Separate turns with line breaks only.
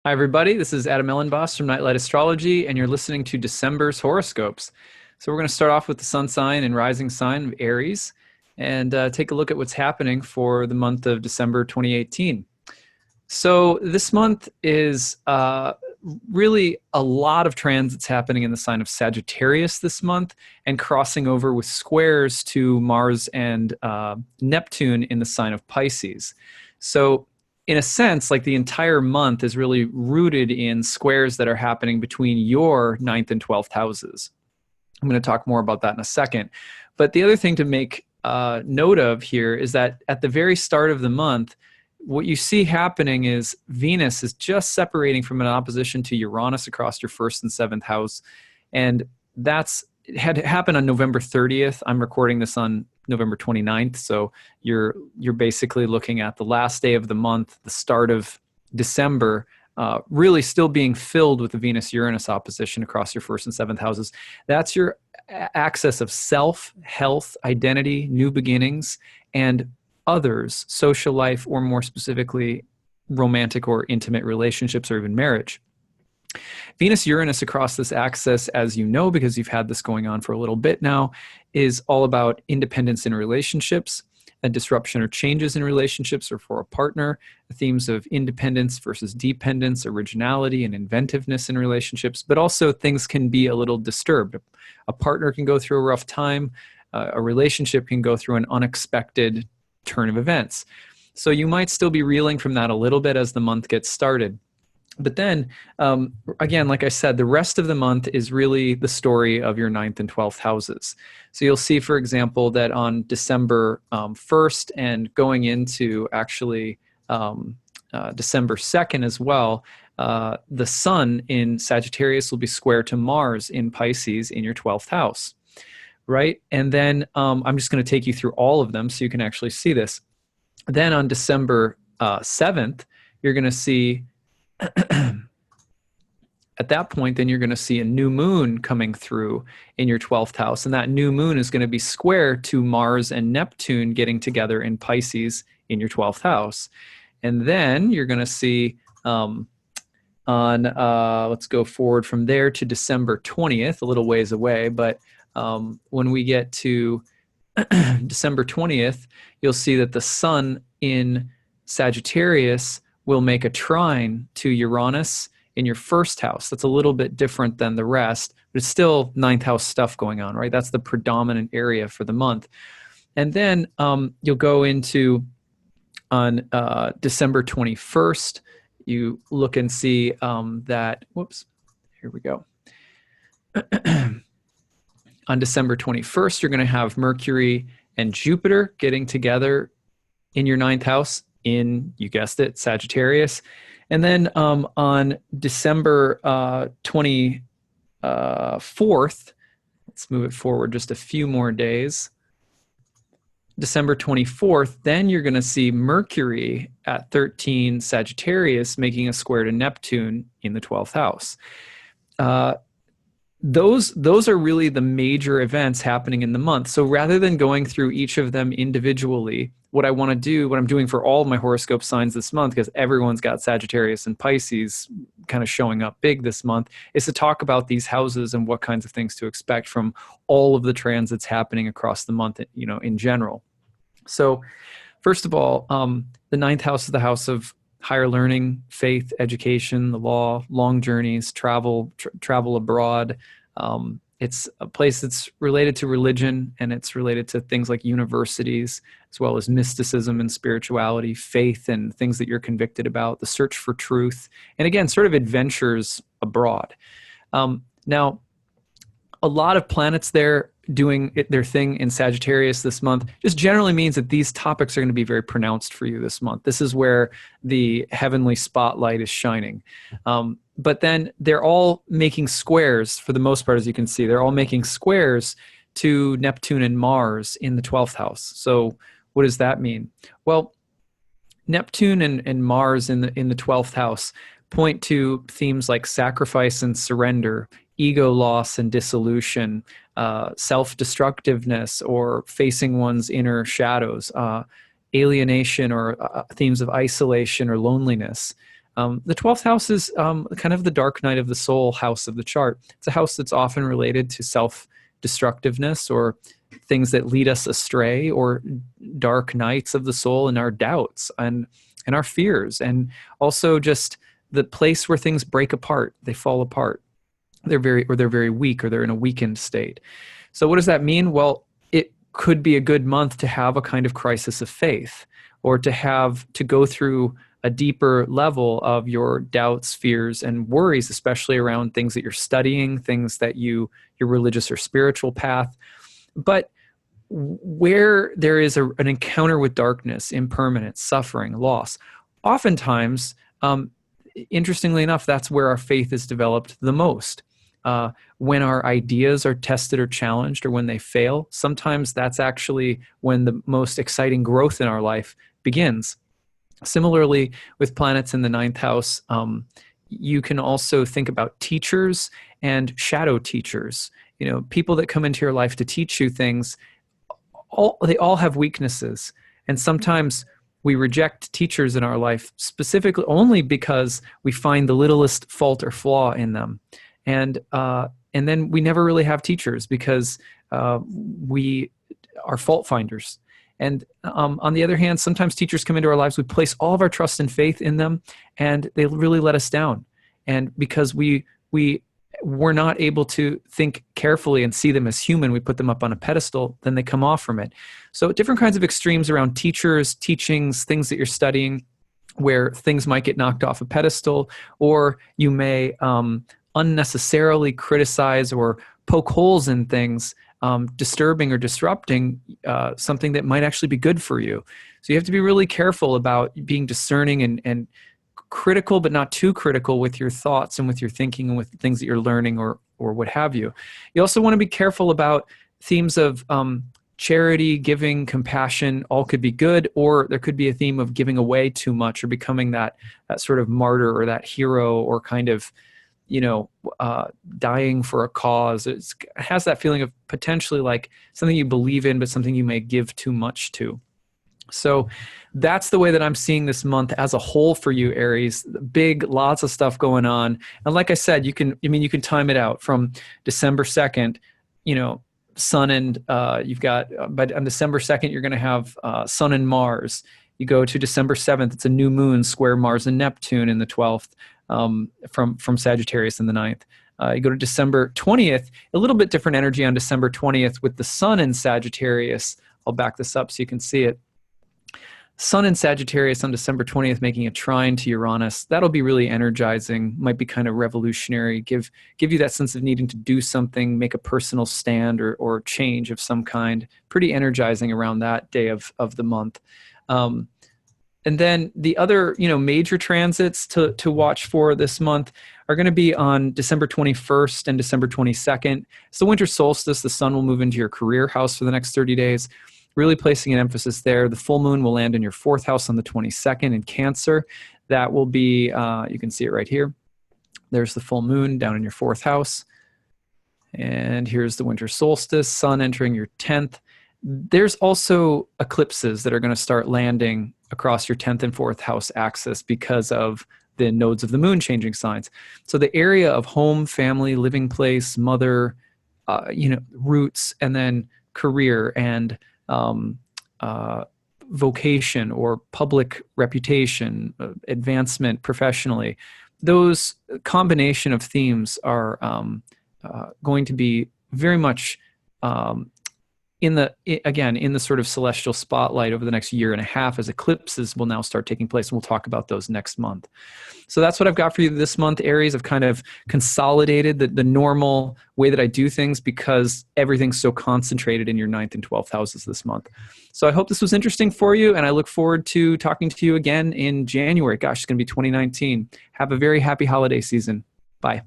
Hi, everybody. This is Adam Elenbaas from Nightlight Astrology, and you're listening to December's horoscopes. So, we're going to start off with the sun sign and rising sign of Aries and take a look at what's happening for the month of December 2018. So, this month is really a lot of transits happening in the sign of Sagittarius this month and crossing over with squares to Mars and Neptune in the sign of Pisces. So, in a sense, like the entire month is really rooted in squares that are happening between your ninth and 12th houses. I'm going to talk more about that in a second. But the other thing to make note of here is that at the very start of the month, what you see happening is Venus is just separating from an opposition to Uranus across your first and seventh house. And it had happened on November 30th. I'm recording this on November 29th. So you're basically looking at the last day of the month, the start of December, really still being filled with the Venus-Uranus opposition across your first and seventh houses. That's your axis of self, health, identity, new beginnings, and others, social life, or more specifically, romantic or intimate relationships or even marriage. Venus-Uranus across this axis, as you know, because you've had this going on for a little bit now, is all about independence in relationships, a disruption or changes in relationships or for a partner, the themes of independence versus dependence, originality and inventiveness in relationships, but also things can be a little disturbed. A partner can go through a rough time, a relationship can go through an unexpected turn of events. So you might still be reeling from that a little bit as the month gets started. But then, again, like I said, the rest of the month is really the story of your ninth and 12th houses. So you'll see, for example, that on December 1st and going into actually December 2nd as well, the sun in Sagittarius will be square to Mars in Pisces in your 12th house, right? And then I'm just going to take you through all of them so you can actually see this. Then on December 7th, you're going to see at that point, then you're going to see a new moon coming through in your 12th house. And that new moon is going to be square to Mars and Neptune getting together in Pisces in your 12th house. And then you're going to see let's go forward from there to December 20th, a little ways away. But when we get to December 20th, you'll see that the sun in Sagittarius will make a trine to Uranus in your first house. That's a little bit different than the rest, but it's still ninth house stuff going on, right? That's the predominant area for the month. And then you'll go into on December 21st, you look and see that, whoops, here we go. On December 21st, you're going to have Mercury and Jupiter getting together in your ninth house in, you guessed it, Sagittarius. And then on December 24th, let's move it forward just a few more days. December 24th, then you're going to see Mercury at 13 Sagittarius making a square to Neptune in the 12th house. Those are really the major events happening in the month. So rather than going through each of them individually, what I want to do, what I'm doing for all of my horoscope signs this month, because everyone's got Sagittarius and Pisces kind of showing up big this month, is to talk about these houses and what kinds of things to expect from all of the transits happening across the month, in general. So first of all, the ninth house is the house of higher learning, faith, education, the law, long journeys, travel abroad. It's a place that's related to religion, and it's related to things like universities, as well as mysticism and spirituality, faith and things that you're convicted about, the search for truth, and again, sort of adventures abroad. Now, a lot of planets there doing their thing in Sagittarius this month just generally means that these topics are going to be very pronounced for you this month. This is where the heavenly spotlight is shining. But then they're all making squares for the most part, as you can see. They're all making squares to Neptune and Mars in the 12th house. So what does that mean? Well, Neptune and Mars in the 12th house point to themes like sacrifice and surrender, ego loss and dissolution, self-destructiveness or facing one's inner shadows, alienation or themes of isolation or loneliness, The 12th house is kind of the dark night of the soul house of the chart. It's a house that's often related to self-destructiveness or things that lead us astray, or dark nights of the soul and our doubts and our fears, and also just the place where things break apart, they fall apart. They're very weak, or they're in a weakened state. So what does that mean? Well, it could be a good month to have a kind of crisis of faith, or to go through a deeper level of your doubts, fears, and worries, especially around things that you're studying, things that your religious or spiritual path. But where there is an encounter with darkness, impermanence, suffering, loss, oftentimes, interestingly enough, that's where our faith is developed the most. When our ideas are tested or challenged, or when they fail, sometimes that's actually when the most exciting growth in our life begins. Similarly, with planets in the ninth house, you can also think about teachers and shadow teachers. People that come into your life to teach you things, they all have weaknesses. And sometimes we reject teachers in our life specifically only because we find the littlest fault or flaw in them. And then we never really have teachers because we are fault finders. And on the other hand, sometimes teachers come into our lives, we place all of our trust and faith in them, and they really let us down. And because we were not able to think carefully and see them as human, we put them up on a pedestal, then they come off from it. So different kinds of extremes around teachers, teachings, things that you're studying, where things might get knocked off a pedestal, or you may unnecessarily criticize or poke holes in things, disturbing or disrupting something that might actually be good for you. So you have to be really careful about being discerning and critical, but not too critical with your thoughts and with your thinking and with things that you're learning or what have you. You also want to be careful about themes of charity, giving, compassion. All could be good, or there could be a theme of giving away too much or becoming that sort of martyr or that hero, or kind of dying for a cause. It has that feeling of potentially like something you believe in, but something you may give too much to. So that's the way that I'm seeing this month as a whole for you, Aries. Lots of stuff going on. And like I said, you can time it out from December 2nd, Sun and you've got, but on December 2nd, you're going to have Sun and Mars. You go to December 7th, it's a new moon square Mars and Neptune in the 12th. From Sagittarius in the 9th. You go to December 20th, a little bit different energy on December 20th with the Sun in Sagittarius. I'll back this up so you can see it. Sun in Sagittarius on December 20th making a trine to Uranus. That'll be really energizing, might be kind of revolutionary, give you that sense of needing to do something, make a personal stand or change of some kind. Pretty energizing around that day of the month. And then the other, major transits to watch for this month are going to be on December 21st and December 22nd. It's the winter solstice. The sun will move into your career house for the next 30 days, really placing an emphasis there. The full moon will land in your fourth house on the 22nd in Cancer. That will be, you can see it right here. There's the full moon down in your fourth house. And here's the winter solstice, sun entering your 10th. There's also eclipses that are going to start landing across your 10th and 4th house axis because of the nodes of the moon changing signs. So the area of home, family, living place, mother, roots, and then career and vocation or public reputation, advancement professionally, those combination of themes are going to be very much in the sort of celestial spotlight over the next year and a half, as eclipses will now start taking place, and we'll talk about those next month. So that's what I've got for you this month, Aries. I've kind of consolidated the normal way that I do things because everything's so concentrated in your 9th and 12th houses this month. So I hope this was interesting for you, and I look forward to talking to you again in January. Gosh, it's going to be 2019. Have a very happy holiday season. Bye.